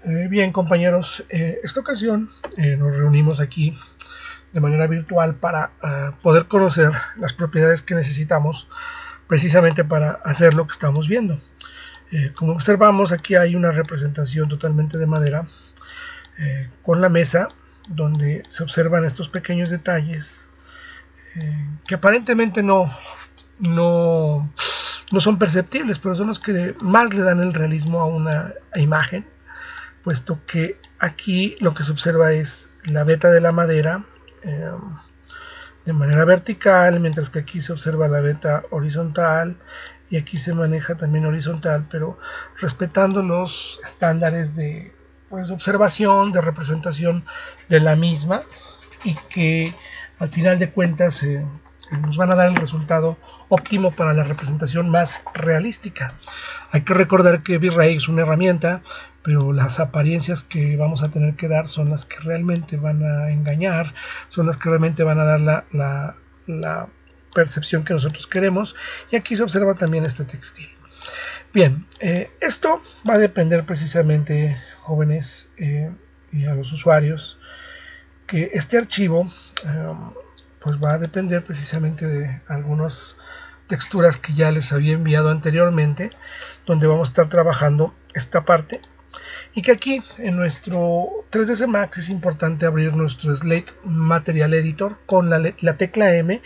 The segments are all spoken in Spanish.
Bien, compañeros, esta ocasión nos reunimos aquí de manera virtual para poder conocer las propiedades que necesitamos precisamente para hacer lo que estamos viendo. Como observamos, aquí hay una representación totalmente de madera con la mesa donde se observan estos pequeños detalles que aparentemente no son perceptibles, pero son los que más le dan el realismo a una imagen, puesto que aquí lo que se observa es la veta de la madera de manera vertical, mientras que aquí se observa la veta horizontal y aquí se maneja también horizontal, pero respetando los estándares de observación, de representación de la misma, y que al final de cuentas nos van a dar el resultado óptimo para la representación más realística. Hay que recordar que V-Ray es una herramienta, pero las apariencias que vamos a tener que dar son las que realmente van a engañar, son las que realmente van a dar la percepción que nosotros queremos, y aquí se observa también este textil. Bien, esto va a depender precisamente, jóvenes, y a los usuarios, que este archivo pues va a depender precisamente de algunas texturas que ya les había enviado anteriormente, donde vamos a estar trabajando esta parte, y que aquí en nuestro 3ds Max es importante abrir nuestro Slate Material Editor con la tecla M,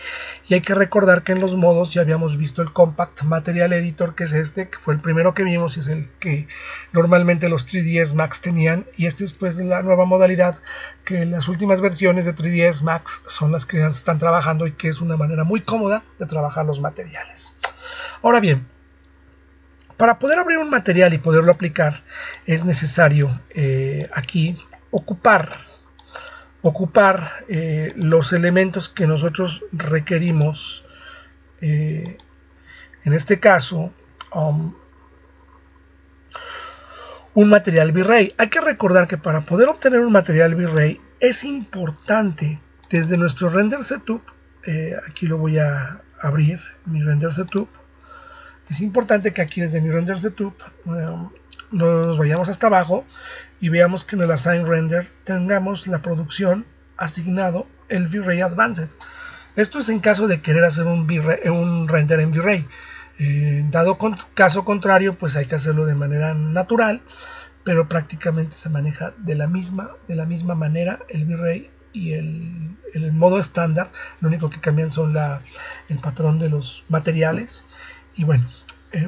y hay que recordar que en los modos ya habíamos visto el Compact Material Editor, que es este, que fue el primero que vimos y es el que normalmente los 3ds Max tenían, y este es pues la nueva modalidad que las últimas versiones de 3ds Max son las que están trabajando, y que es una manera muy cómoda de trabajar los materiales. Ahora bien, para poder abrir un material y poderlo aplicar es necesario aquí ocupar los elementos que nosotros requerimos, en este caso un material V-Ray. Hay que recordar que para poder obtener un material V-Ray es importante desde nuestro render setup, aquí lo voy a abrir, mi render setup. Es importante que aquí desde mi render setup nos vayamos hasta abajo y veamos que en el assign render tengamos la producción asignado el V-Ray Advanced. Esto es en caso de querer hacer un render en V-Ray. Dado caso contrario, pues hay que hacerlo de manera natural, pero prácticamente se maneja de la misma manera el V-Ray y el modo estándar. Lo único que cambian son el patrón de los materiales. Y bueno,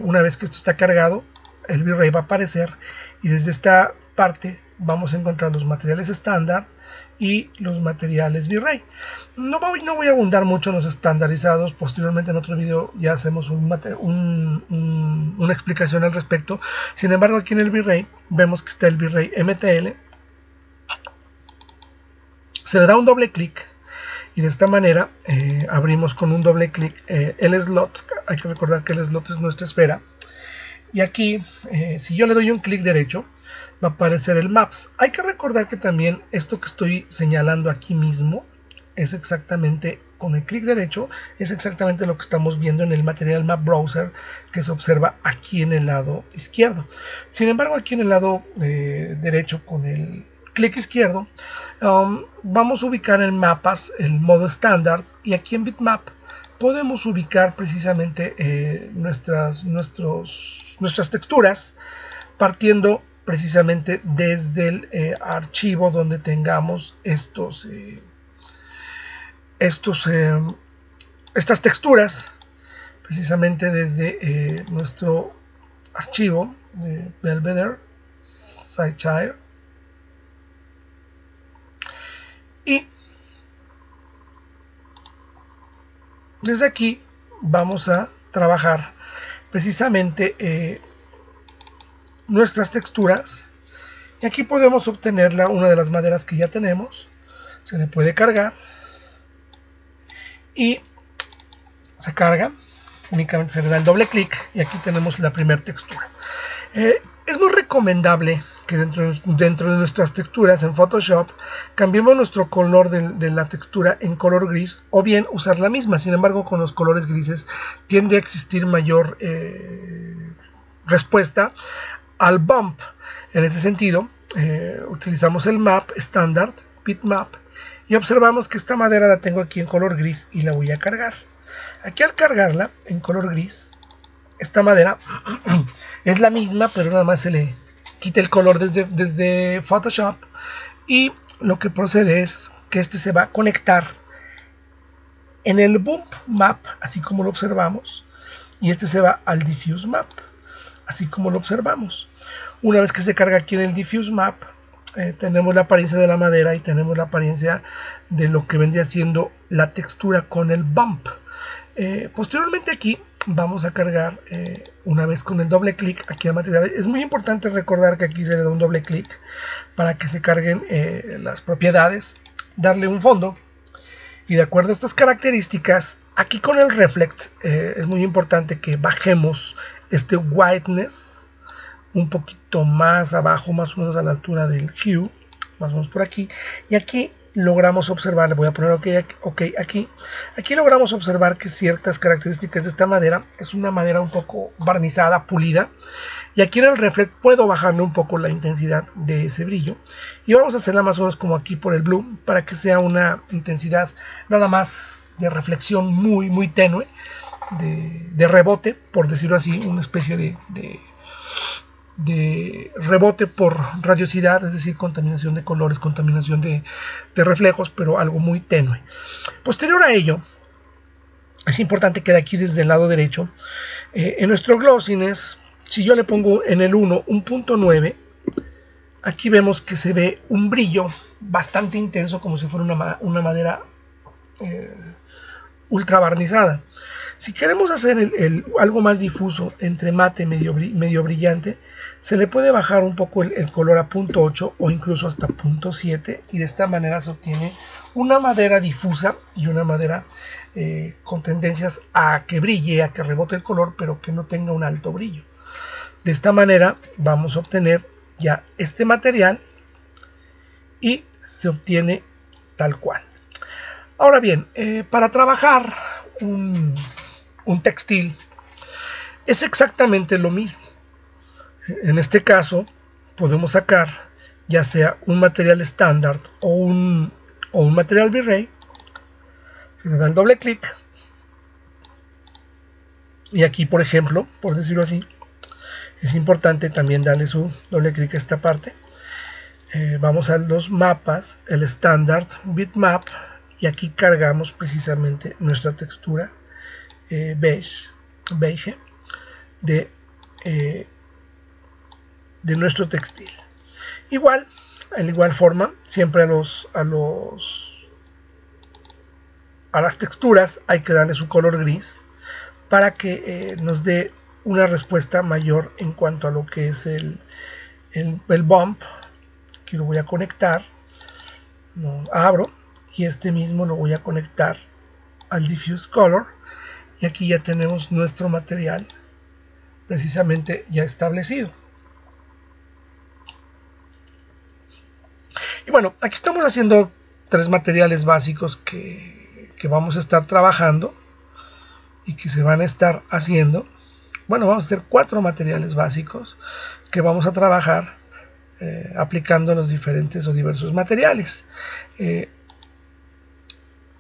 una vez que esto está cargado, el V-Ray va a aparecer, y desde esta parte vamos a encontrar los materiales estándar y los materiales V-Ray. No voy a abundar mucho en los estandarizados. Posteriormente en otro video ya hacemos una explicación al respecto. Sin embargo, aquí en el V-Ray vemos que está el V-Ray MTL. Se le da un doble clic, y de esta manera abrimos con un doble clic el slot. Hay que recordar que el slot es nuestra esfera, y aquí si yo le doy un clic derecho va a aparecer el Maps. Hay que recordar que también esto que estoy señalando aquí mismo es exactamente, con el clic derecho, es exactamente lo que estamos viendo en el Material Map Browser, que se observa aquí en el lado izquierdo. Sin embargo, aquí en el lado derecho, con el clic izquierdo, vamos a ubicar en mapas el modo estándar, y aquí en bitmap podemos ubicar precisamente nuestras texturas, partiendo precisamente desde el archivo donde tengamos estas texturas, precisamente desde nuestro archivo de Belvedere Sideshare. Y desde aquí vamos a trabajar precisamente nuestras texturas, y aquí podemos obtener una de las maderas que ya tenemos. Se le puede cargar y se carga, únicamente se le da el doble clic, y aquí tenemos la primera textura. Es muy recomendable que dentro de nuestras texturas en Photoshop cambiemos nuestro color de la textura en color gris, o bien usar la misma. Sin embargo, con los colores grises tiende a existir mayor respuesta al bump. En ese sentido, utilizamos el map estándar, bitmap, y observamos que esta madera la tengo aquí en color gris y la voy a cargar. Aquí al cargarla en color gris, esta madera es la misma, pero nada más se le quita el color desde Photoshop, y lo que procede es que este se va a conectar en el bump map, así como lo observamos, y este se va al diffuse map, así como lo observamos. Una vez que se carga aquí en el diffuse map, tenemos la apariencia de la madera y tenemos la apariencia de lo que vendría siendo la textura con el bump. Posteriormente aquí vamos a cargar, una vez con el doble clic aquí al material. Es muy importante recordar que aquí se le da un doble clic para que se carguen las propiedades, darle un fondo, y de acuerdo a estas características, aquí con el reflect es muy importante que bajemos este whiteness un poquito más abajo, más o menos a la altura del hue, más o menos por aquí, y aquí logramos observar, le voy a poner OK aquí logramos observar que ciertas características de esta madera es una madera un poco barnizada, pulida, y aquí en el reflect puedo bajarle un poco la intensidad de ese brillo, y vamos a hacerla más o menos como aquí por el blue, para que sea una intensidad nada más de reflexión muy tenue, de rebote, por decirlo así, una especie de rebote por radiosidad, es decir, contaminación de colores, contaminación de reflejos, pero algo muy tenue. Posterior a ello, es importante que de aquí desde el lado derecho, en nuestro glossiness, si yo le pongo en el 1 un punto 9, aquí vemos que se ve un brillo bastante intenso, como si fuera una madera ultra barnizada. Si queremos hacer algo más difuso, entre mate medio brillante, se le puede bajar un poco el color a punto 8 o incluso hasta punto 7, y de esta manera se obtiene una madera difusa y una madera con tendencias a que brille, a que rebote el color, pero que no tenga un alto brillo. De esta manera vamos a obtener ya este material y se obtiene tal cual. Ahora bien, para trabajar un textil es exactamente lo mismo. En este caso podemos sacar ya sea un material estándar o un material V-Ray. Se le da el doble clic y aquí, por ejemplo, por decirlo así, es importante también darle su doble clic a esta parte. Vamos a los mapas, el estándar bitmap, y aquí cargamos precisamente nuestra textura beige de nuestro textil. En igual forma, siempre a las texturas hay que darle su color gris para que nos dé una respuesta mayor en cuanto a lo que es el bump. Aquí lo voy a conectar, lo abro, y este mismo lo voy a conectar al diffuse color, y aquí ya tenemos nuestro material precisamente ya establecido. Y bueno, aquí estamos haciendo tres materiales básicos que vamos a estar trabajando y que se van a estar haciendo. Bueno, vamos a hacer 4 materiales básicos que vamos a trabajar aplicando los diferentes o diversos materiales.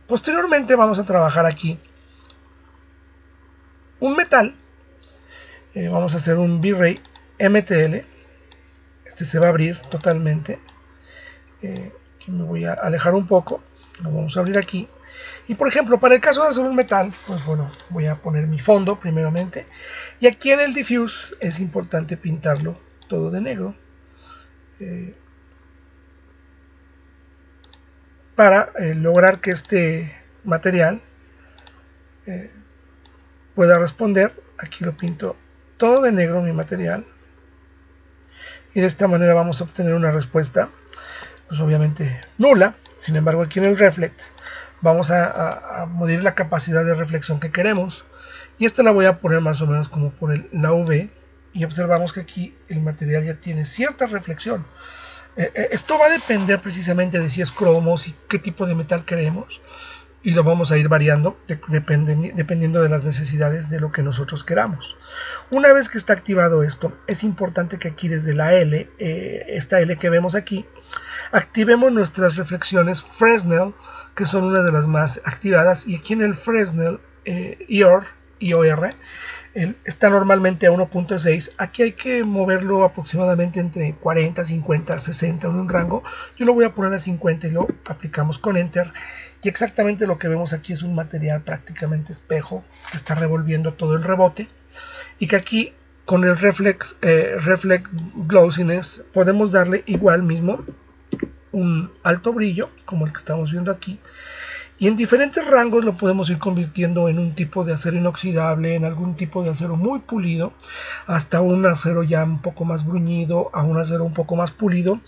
Posteriormente vamos a trabajar aquí un metal. Vamos a hacer un V-Ray MTL. Este se va a abrir totalmente. Aquí me voy a alejar un poco. Lo vamos a abrir aquí. Y por ejemplo, para el caso de hacer un metal, pues bueno, voy a poner mi fondo primeramente. Y aquí en el diffuse es importante pintarlo todo de negro. Para lograr que este material pueda responder. Aquí lo pinto todo de negro mi material, y de esta manera vamos a obtener una respuesta pues obviamente nula. Sin embargo, aquí en el reflect vamos a medir la capacidad de reflexión que queremos, y esta la voy a poner más o menos como por la UV, y observamos que aquí el material ya tiene cierta reflexión. Esto va a depender precisamente de si es cromo, qué tipo de metal queremos, y lo vamos a ir variando dependiendo de las necesidades de lo que nosotros queramos. Una vez que está activado esto, es importante que aquí desde la L, esta L que vemos aquí, activemos nuestras reflexiones Fresnel, que son una de las más activadas, y aquí en el Fresnel IOR está normalmente a 1.6. Aquí hay que moverlo aproximadamente entre 40, 50, 60 en un rango. Yo lo voy a poner a 50 y lo aplicamos con Enter. Y exactamente lo que vemos aquí es un material prácticamente espejo que está revolviendo todo el rebote. Y que aquí con el Reflex Glossiness podemos darle igual mismo un alto brillo como el que estamos viendo aquí. Y en diferentes rangos lo podemos ir convirtiendo en un tipo de acero inoxidable, en algún tipo de acero muy pulido, hasta un acero ya un poco más bruñido, a un acero un poco más pulido,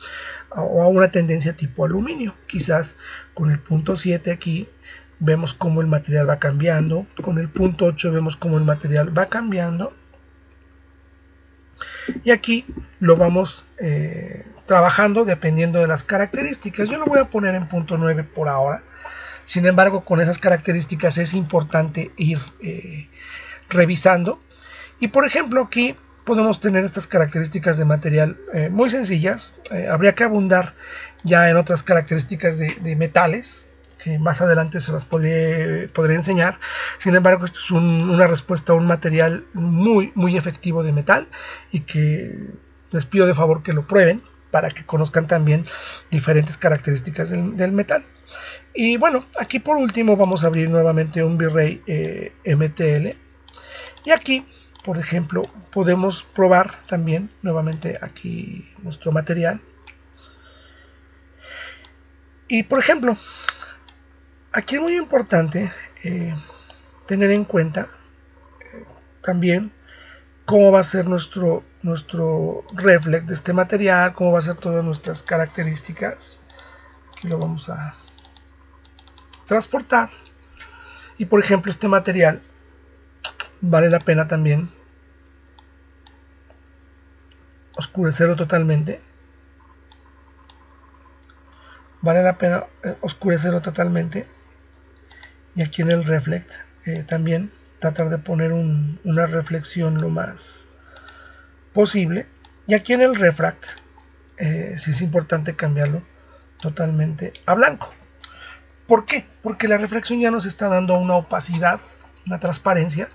o a una tendencia tipo aluminio. Quizás con el punto 7 aquí vemos cómo el material va cambiando, con el punto 8 vemos cómo el material va cambiando. Y aquí lo vamos trabajando dependiendo de las características. Yo lo voy a poner en punto 9 por ahora. Sin embargo, con esas características es importante ir revisando. Y por ejemplo, aquí podemos tener estas características de material muy sencillas. Habría que abundar ya en otras características de metales, que más adelante se las podré enseñar. Sin embargo, esto es una respuesta a un material muy efectivo de metal, y que les pido de favor que lo prueben para que conozcan también diferentes características del metal. Y bueno, aquí por último vamos a abrir nuevamente un V-Ray MTL, y aquí por ejemplo podemos probar también nuevamente aquí nuestro material. Y por ejemplo, aquí es muy importante tener en cuenta también cómo va a ser nuestro reflex de este material, cómo va a ser todas nuestras características. Aquí lo vamos a transportar. Y por ejemplo, este material vale la pena también oscurecerlo totalmente. Vale la pena oscurecerlo totalmente. Y aquí en el reflect también tratar de poner una reflexión lo más posible. Y aquí en el refract sí es importante cambiarlo totalmente a blanco. ¿Por qué? Porque la reflexión ya nos está dando una opacidad, una transparencia,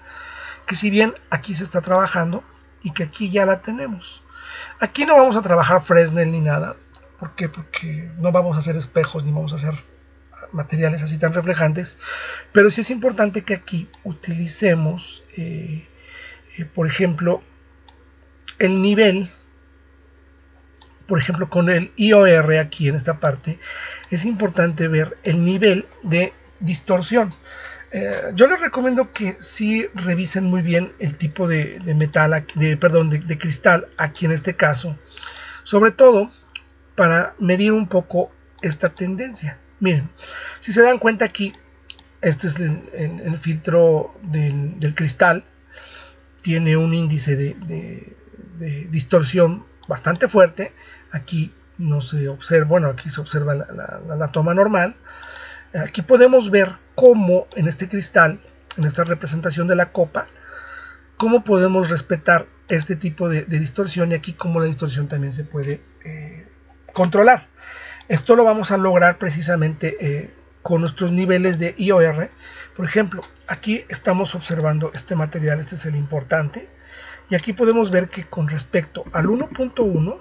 que si bien aquí se está trabajando y que aquí ya la tenemos. Aquí no vamos a trabajar Fresnel ni nada. ¿Por qué? Porque no vamos a hacer espejos ni vamos a hacer materiales así tan reflejantes. Pero sí es importante que aquí utilicemos, por ejemplo, el nivel. Por ejemplo, con el IOR aquí en esta parte, es importante ver el nivel de distorsión. Yo les recomiendo que sí revisen muy bien el tipo de metal, de cristal aquí en este caso, sobre todo para medir un poco esta tendencia. Miren, si se dan cuenta aquí, este es el filtro del cristal, tiene un índice de distorsión bastante fuerte. Aquí no se observa, bueno, aquí se observa la toma normal. Aquí podemos ver cómo en este cristal, en esta representación de la copa, cómo podemos respetar este tipo de distorsión, y aquí cómo la distorsión también se puede controlar. Esto lo vamos a lograr precisamente con nuestros niveles de IOR. Por ejemplo, aquí estamos observando este material, este es el importante, y aquí podemos ver que con respecto al 1.1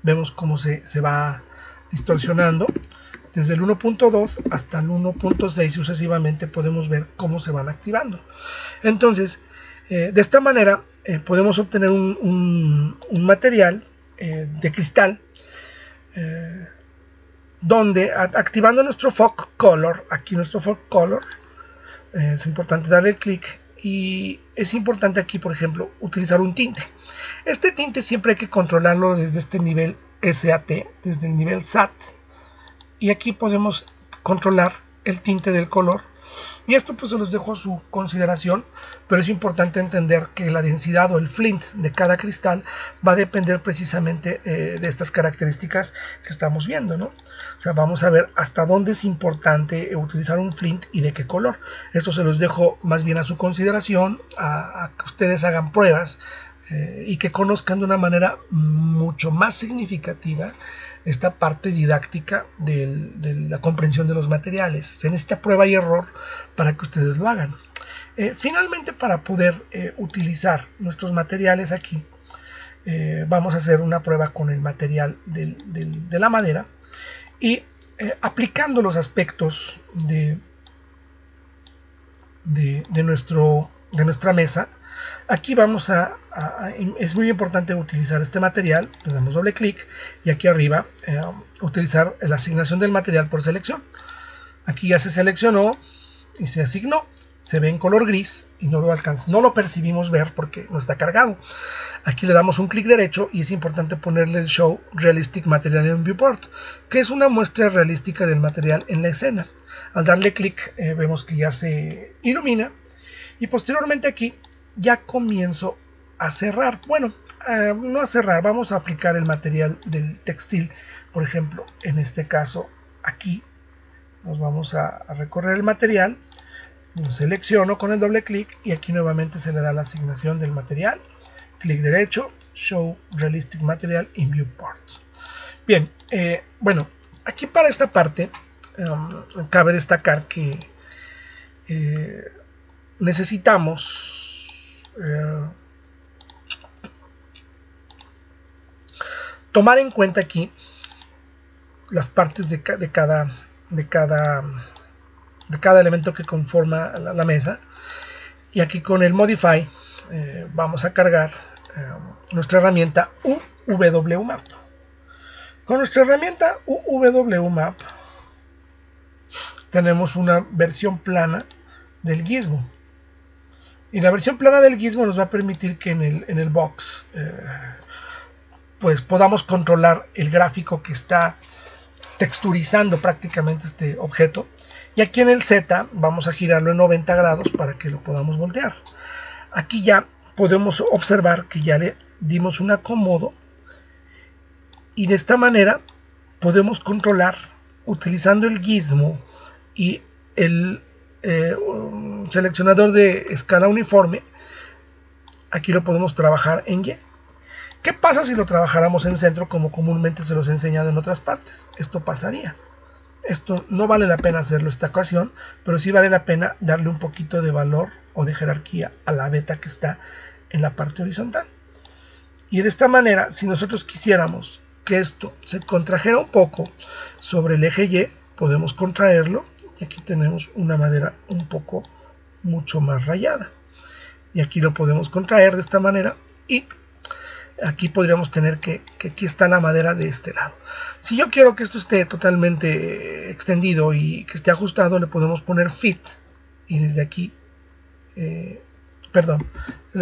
vemos cómo se va distorsionando. Desde el 1.2 hasta el 1.6 sucesivamente podemos ver cómo se van activando. Entonces, de esta manera podemos obtener un material de cristal donde activando nuestro fog color, aquí nuestro fog color, es importante darle clic, y es importante aquí, por ejemplo, utilizar un tinte. Este tinte siempre hay que controlarlo desde este nivel SAT, desde el nivel SAT, y aquí podemos controlar el tinte del color Y esto pues se los dejo a su consideración, pero es importante entender que la densidad o el flint de cada cristal va a depender precisamente de estas características que estamos viendo, ¿no? O sea, vamos a ver hasta dónde es importante utilizar un flint y de qué color. Esto se los dejo más bien a su consideración, a que ustedes hagan pruebas y que conozcan de una manera mucho más significativa esta parte didáctica de la comprensión de los materiales. Se necesita prueba y error para que ustedes lo hagan. Finalmente, para poder utilizar nuestros materiales aquí, vamos a hacer una prueba con el material de la madera y aplicando los aspectos de nuestra mesa. Aquí vamos es muy importante utilizar este material, le damos doble clic y aquí arriba utilizar la asignación del material por selección. Aquí ya se seleccionó y se asignó, se ve en color gris y no lo percibimos ver porque no está cargado. Aquí le damos un clic derecho y es importante ponerle el Show Realistic Material in Viewport, que es una muestra realística del material en la escena. Al darle clic vemos que ya se ilumina y posteriormente aquí ya comienzo a cerrar. Bueno, no a cerrar, vamos a aplicar el material del textil. Por ejemplo, en este caso aquí nos vamos a recorrer el material, lo selecciono con el doble clic y aquí nuevamente se le da la asignación del material, clic derecho, Show Realistic Material in Viewport. Bien, bueno, aquí para esta parte cabe destacar que necesitamos tomar en cuenta aquí las partes de cada elemento que conforma la mesa, y aquí con el Modify vamos a cargar nuestra herramienta UWMap. Con nuestra herramienta UWMap tenemos una versión plana del gizmo. Y la versión plana del gizmo nos va a permitir que en el box pues podamos controlar el gráfico que está texturizando prácticamente este objeto. Y aquí en el Z vamos a girarlo en 90 grados para que lo podamos voltear. Aquí ya podemos observar que ya le dimos un acomodo y de esta manera podemos controlar utilizando el gizmo y el seleccionador de escala uniforme. Aquí lo podemos trabajar en Y. ¿Qué pasa si lo trabajáramos en centro como comúnmente se los he enseñado en otras partes? Esto pasaría. Esto no vale la pena hacerlo esta ocasión, pero sí vale la pena darle un poquito de valor o de jerarquía a la beta que está en la parte horizontal. Y de esta manera, si nosotros quisiéramos que esto se contrajera un poco sobre el eje Y, podemos contraerlo. Y aquí tenemos una madera un poco mucho más rayada. Y aquí lo podemos contraer de esta manera. Y aquí podríamos tener que aquí está la madera de este lado. Si yo quiero que esto esté totalmente extendido y que esté ajustado, le podemos poner Fit. Y desde aquí, le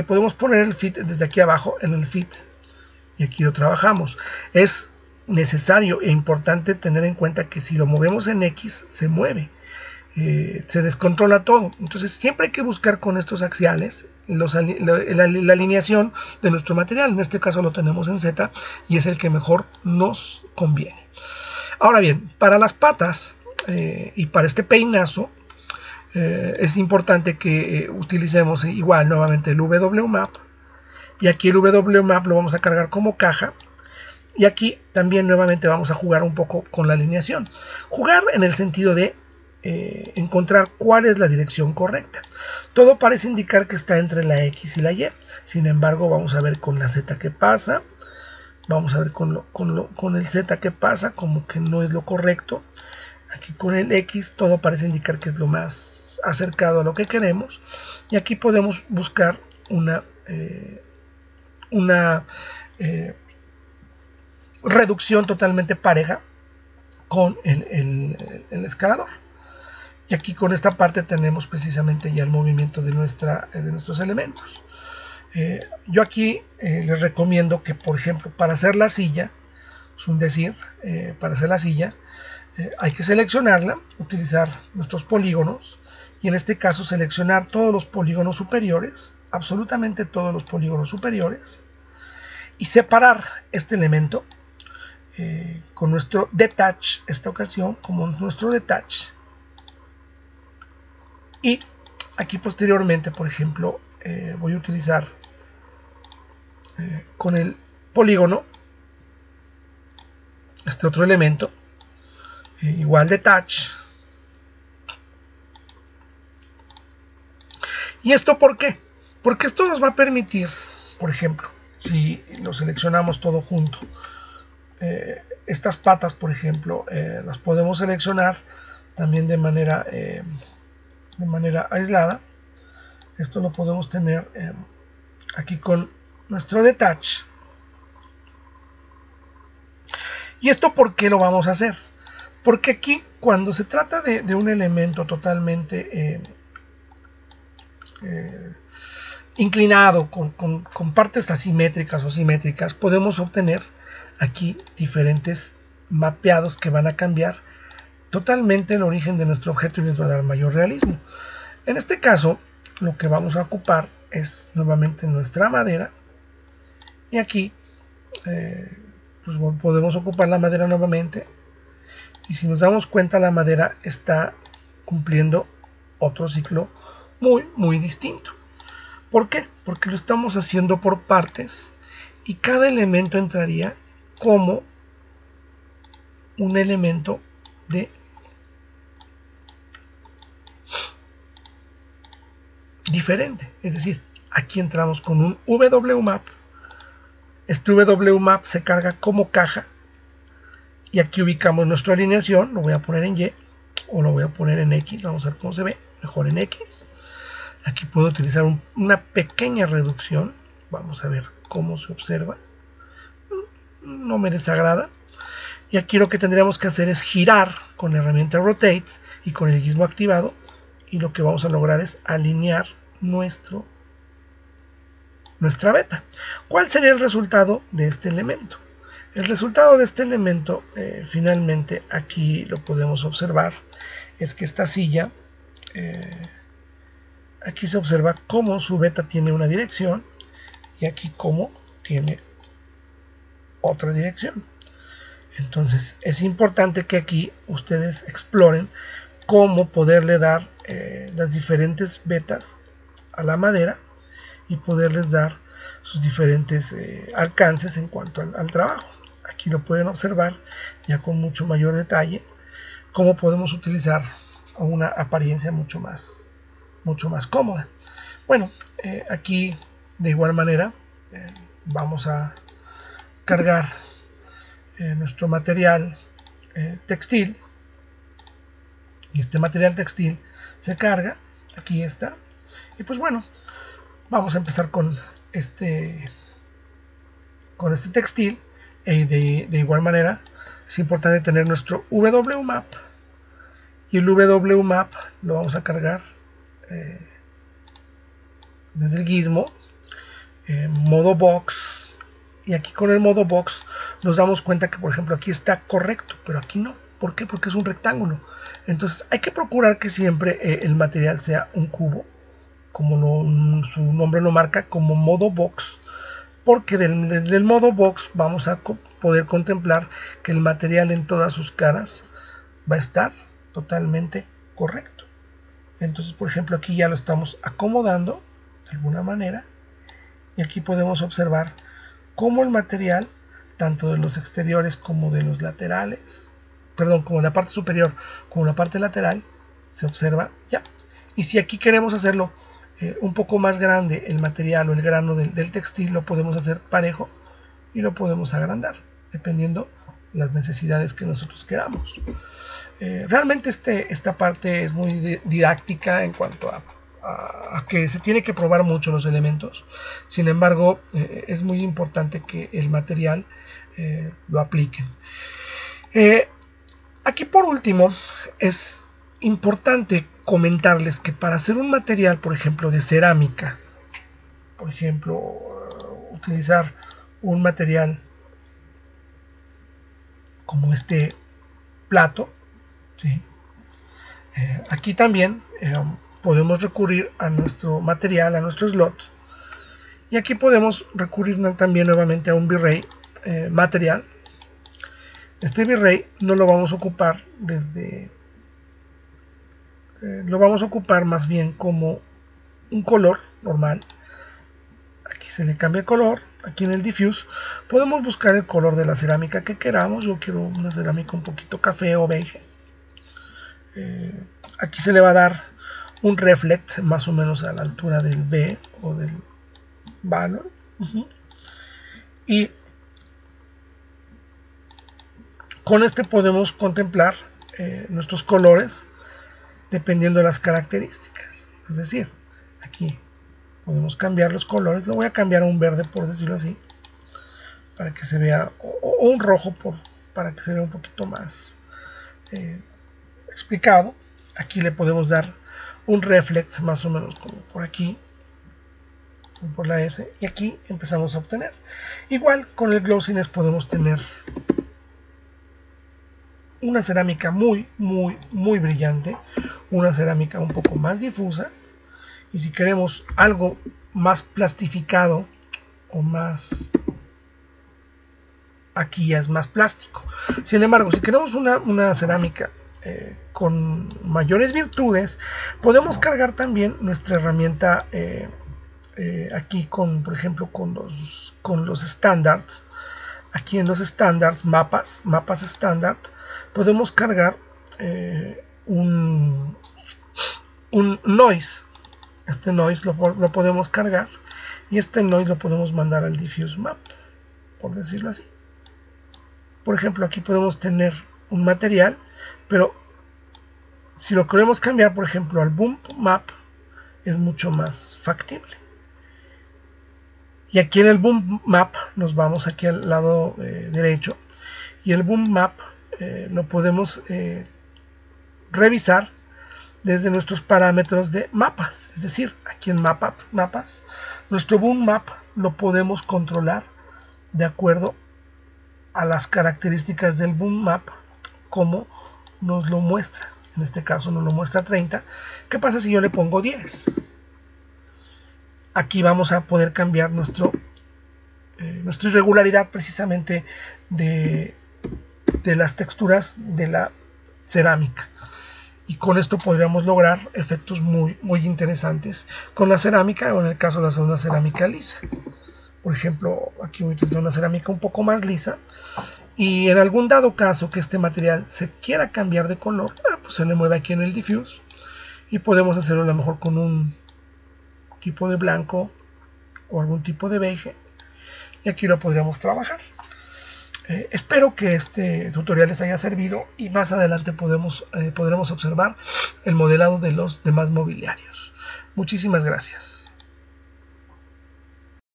podemos poner el Fit desde aquí abajo en el Fit. Y aquí lo trabajamos. Es necesario e importante tener en cuenta que si lo movemos en X, se mueve. Se descontrola todo. Entonces siempre hay que buscar con estos axiales la alineación de nuestro material. En este caso lo tenemos en Z y es el que mejor nos conviene. Ahora bien, para las patas y para este peinazo es importante que utilicemos igual nuevamente el WMap, y aquí el WMap lo vamos a cargar como caja. Y aquí también nuevamente vamos a jugar un poco con la alineación. Jugar en el sentido de encontrar cuál es la dirección correcta. Todo parece indicar que está entre la X y la Y. Sin embargo, vamos a ver con la Z qué pasa. Vamos a ver con el Z qué pasa, como que no es lo correcto. Aquí con el X todo parece indicar que es lo más acercado a lo que queremos. Y aquí podemos buscar una reducción totalmente pareja con el escalador. Y aquí con esta parte tenemos precisamente ya el movimiento de nuestros elementos. Yo aquí les recomiendo que, por ejemplo, para hacer la silla, es un decir, para hacer la silla hay que seleccionarla, utilizar nuestros polígonos y en este caso seleccionar todos los polígonos superiores, absolutamente todos los polígonos superiores, y separar este elemento con nuestro detach, esta ocasión como nuestro detach. Y aquí posteriormente, por ejemplo, voy a utilizar con el polígono este otro elemento, igual detach. ¿Y esto por qué? Porque esto nos va a permitir, por ejemplo, si lo seleccionamos todo junto, estas patas, por ejemplo, las podemos seleccionar también de manera aislada. Esto lo podemos tener aquí con nuestro detach. ¿Y esto por qué lo vamos a hacer? Porque aquí, cuando se trata de un elemento totalmente inclinado, con partes asimétricas o simétricas, podemos obtener aquí diferentes mapeados que van a cambiar totalmente el origen de nuestro objeto y les va a dar mayor realismo. En este caso, lo que vamos a ocupar es nuevamente nuestra madera, y aquí pues podemos ocupar la madera nuevamente, y si nos damos cuenta, la madera está cumpliendo otro ciclo muy distinto. ¿Por qué? Porque lo estamos haciendo por partes, y cada elemento entraría como un elemento de diferente. Es decir, aquí entramos con un WMAP. Este WMAP se carga como caja, y aquí ubicamos nuestra alineación. Lo voy a poner en Y o lo voy a poner en X. Vamos a ver cómo se ve. Mejor en X. Aquí puedo utilizar una pequeña reducción. Vamos a ver cómo se observa. No me desagrada. Y aquí lo que tendríamos que hacer es girar con la herramienta Rotate y con el gizmo activado. Y lo que vamos a lograr es alinear nuestra beta. ¿Cuál sería el resultado de este elemento? El resultado de este elemento, finalmente, aquí lo podemos observar, es que esta silla, aquí se observa cómo su beta tiene una dirección, y aquí cómo tiene otra dirección. Entonces es importante que aquí ustedes exploren cómo poderle dar las diferentes betas a la madera y poderles dar sus diferentes alcances en cuanto al trabajo. Aquí lo pueden observar ya con mucho mayor detalle, cómo podemos utilizar una apariencia mucho más cómoda. Bueno, aquí de igual manera vamos a cargar nuestro material textil, y este material textil se carga. Aquí está. Y pues bueno, vamos a empezar con este textil. De igual manera es importante tener nuestro WMAP, y el WMAP lo vamos a cargar desde el gizmo, modo box, y aquí con el modo box nos damos cuenta que, por ejemplo, aquí está correcto, pero aquí no. ¿Por qué? Porque es un rectángulo. Entonces hay que procurar que siempre el material sea un cubo, como su nombre lo marca, como modo box, porque del modo box vamos a poder contemplar que el material en todas sus caras va a estar totalmente correcto. Entonces, por ejemplo, aquí ya lo estamos acomodando de alguna manera, y aquí podemos observar cómo el material, tanto de los exteriores como de los laterales, perdón, como la parte superior como la parte lateral, se observa ya. Y si aquí queremos hacerlo un poco más grande, el material o el grano del textil, lo podemos hacer parejo y lo podemos agrandar dependiendo las necesidades que nosotros queramos. Realmente esta parte es muy didáctica en cuanto a que se tiene que probar mucho los elementos. Sin embargo, es muy importante que el material lo apliquen. Aquí por último es importante comentarles que para hacer un material, por ejemplo, de cerámica, por ejemplo, utilizar un material como este plato, ¿sí? Aquí también podemos recurrir a nuestro material, a nuestro slot. Y aquí podemos recurrir también nuevamente a un V-Ray material. Este V-Ray no lo vamos a ocupar lo vamos a ocupar más bien como un color normal. Aquí se le cambia el color. Aquí en el diffuse podemos buscar el color de la cerámica que queramos. Yo quiero una cerámica un poquito café o beige. Aquí se le va a dar un reflect más o menos a la altura del B o del valor. Y con este podemos contemplar nuestros colores dependiendo de las características. Es decir, aquí podemos cambiar los colores. Lo voy a cambiar a un verde, por decirlo así, para que se vea, o un rojo para que se vea un poquito más explicado. Aquí le podemos dar un reflect más o menos como por aquí, por la S, y aquí empezamos a obtener. Igual con el glossiness podemos tener una cerámica muy brillante, una cerámica un poco más difusa, y si queremos algo más plastificado o más, aquí ya es más plástico. Sin embargo, si queremos una cerámica con mayores virtudes, podemos cargar también nuestra herramienta aquí por ejemplo con los standards. Aquí en los standards, mapas estándar, podemos cargar un noise. Este noise lo podemos cargar, y este noise lo podemos mandar al diffuse map, por decirlo así. Por ejemplo, aquí podemos tener un material, pero si lo queremos cambiar, por ejemplo, al boom map, es mucho más factible. Y aquí en el boom map nos vamos aquí al lado derecho, y el boom map lo podemos revisar desde nuestros parámetros de mapas. Es decir, aquí en mapas, nuestro boom map lo podemos controlar de acuerdo a las características del boom map, como nos lo muestra. En este caso nos lo muestra 30. ¿Qué pasa si yo le pongo 10? Aquí vamos a poder cambiar nuestra irregularidad precisamente de las texturas de la cerámica, y con esto podríamos lograr efectos muy interesantes con la cerámica, o en el caso de hacer una cerámica lisa. Por ejemplo, aquí voy a utilizar una cerámica un poco más lisa, y en algún dado caso que este material se quiera cambiar de color, pues se le mueve aquí en el diffuse, y podemos hacerlo a lo mejor con un tipo de blanco o algún tipo de beige, y aquí lo podríamos trabajar. Espero que este tutorial les haya servido, y más adelante podremos observar el modelado de los demás mobiliarios. Muchísimas gracias.